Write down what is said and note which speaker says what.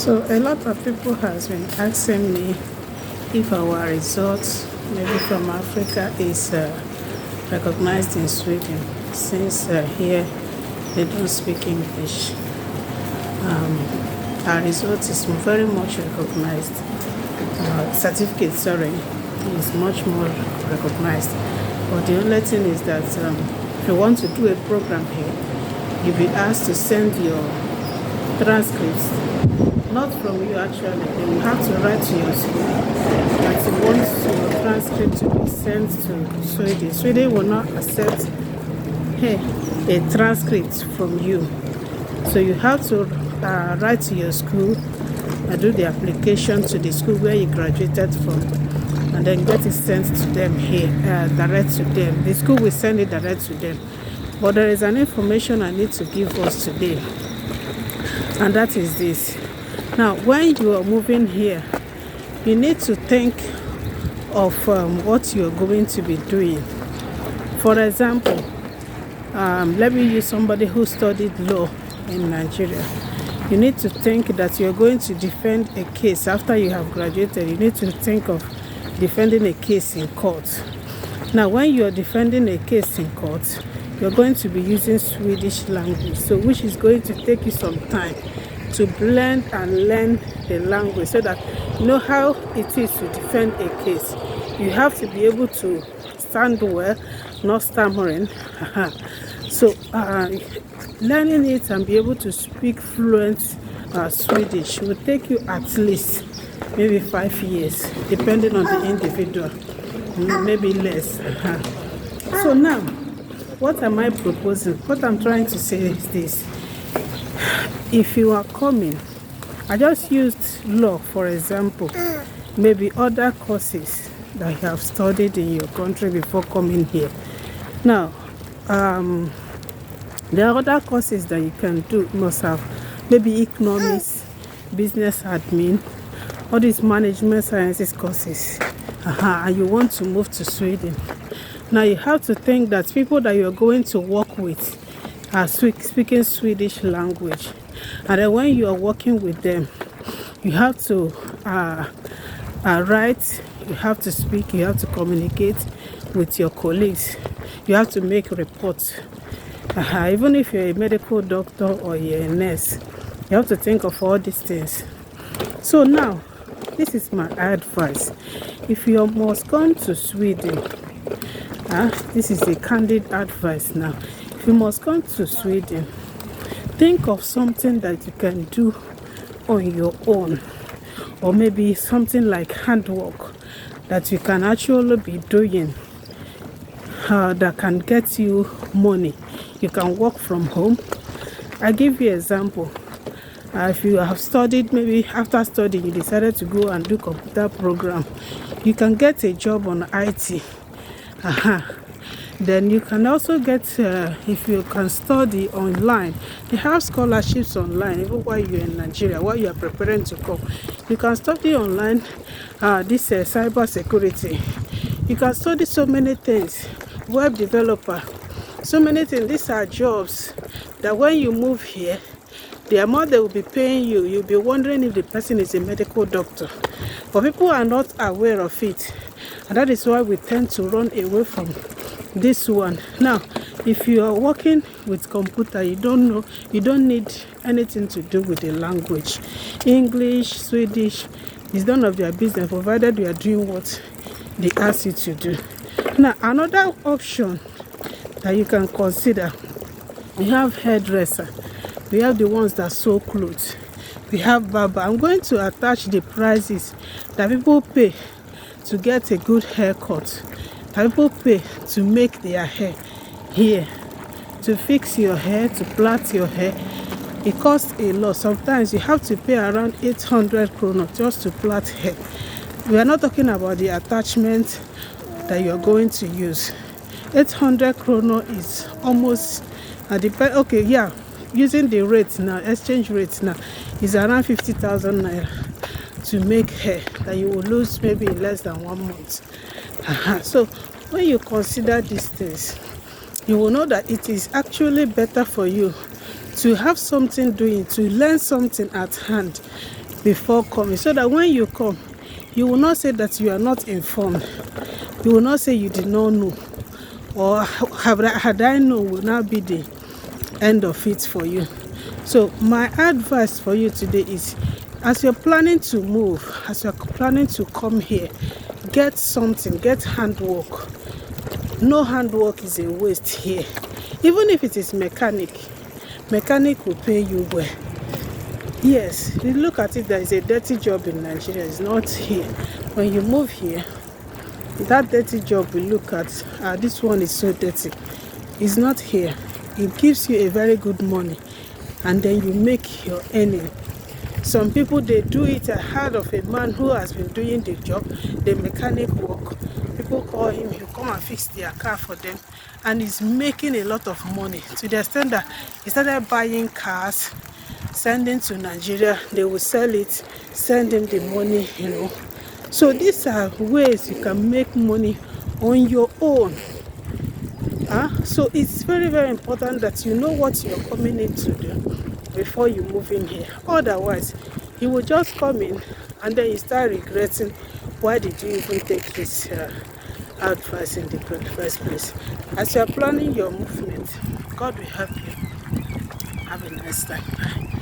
Speaker 1: So a lot of people has been asking me if our results, maybe from Africa, is recognized in Sweden, since here they don't speak English. Our result is very much recognized. Certificate, sorry, is much more recognized. But the only thing is that if you want to do a program here, you'll be asked to send your transcripts, not from you actually. Then you have to write to your school that you want your transcript to be sent to Sweden. Sweden will not accept a transcript from you. So you have to write to your school and do the application to the school where you graduated from, and then get it sent to them here, direct to them. The school will send it direct to them. But there is an information I need to give us today, and that is this. Now, when you are moving here, you need to think of what you are going to be doing. For example, let me use somebody who studied law in Nigeria. You need to think that you're going to defend a case after you have graduated. You need to think of defending a case in court. Now, when you're defending a case in court, you're going to be using Swedish language, so which is going to take you some time to blend and learn the language so that you know how it is to defend a case. You have to be able to stand well, not stammering. So learning it and be able to speak fluent Swedish will take you at least maybe 5 years, depending on the individual, maybe less. So now, what am I proposing? What I'm trying to say is this. If you are coming, I just used law for example, maybe other courses that you have studied in your country before coming here. Now, there are other courses that you can do. You must have maybe economics, business admin, all these management sciences courses, and you want to move to Sweden. Now you have to think that people that you're going to work with are speaking Swedish language, and then when you are working with them, you have to write, you have to speak, you have to communicate with your colleagues, you have to make reports. Even if you're a medical doctor or you're a nurse, you have to think of all these things. So now, this is my advice. If you must come to Sweden, this is a candid advice now. If you must come to Sweden, think of something that you can do on your own, or maybe something like handwork that you can actually be doing that can get you money. You can work from home. I give you an example. If you have studied, maybe after studying you decided to go and do computer program, you can get a job on IT. Then you can also get, if you can study online, they have scholarships online even while you're in Nigeria, while you are preparing to come. You can study online, this cyber security. You can study so many things, web developer, so many things. These are jobs that when you move here, the amount they will be paying you, you'll be wondering if the person is a medical doctor. But people are not aware of it, and that is why we tend to run away from this one. Now, if you are working with computer, you don't know, you don't need anything to do with the language. English, Swedish is none of their business, provided you are doing what they ask you to do. Now, another option that you can consider, we have hairdresser, we have the ones that sew clothes, we have barber. I'm going to attach the prices that people pay to get a good haircut, that people pay to make their hair here, to fix your hair, to plait your hair. It costs a lot. Sometimes you have to pay around 800 kroner just to plait hair. We are not talking about the attachment that you're going to use. 800 kroner is almost using the rate now, exchange rate now, is around 50,000 naira to make hair that you will lose maybe in less than 1 month. So when you consider these things, you will know that it is actually better for you to have something doing, to learn something at hand, before coming, so that when you come, you will not say that you are not informed. You will not say you did not know, or had I known will not be the end of it for you. So my advice for you today is, as you're planning to move, as you're planning to come here, get something, get handwork. No handwork is a waste here. Even if it is mechanic will pay you well. Yes, you look at it, there is a dirty job in Nigeria, it's not here. When you move here, that dirty job we look at, this one is so dirty, it's not here. It gives you a very good money, and then you make your earning. Some people, they do it ahead of a man who has been doing the job, the mechanic work. People call him, he'll come and fix their car for them, and he's making a lot of money, to the extent that he started buying cars, sending to Nigeria. They will sell it, send him the money, So these are ways you can make money on your own. So it's very, very important that you know what you're coming in to do before you move in here. Otherwise, you will just come in and then you start regretting, why did you even take his advice in the first place. As you're planning your movement, God will help you. Have a nice time. Bye.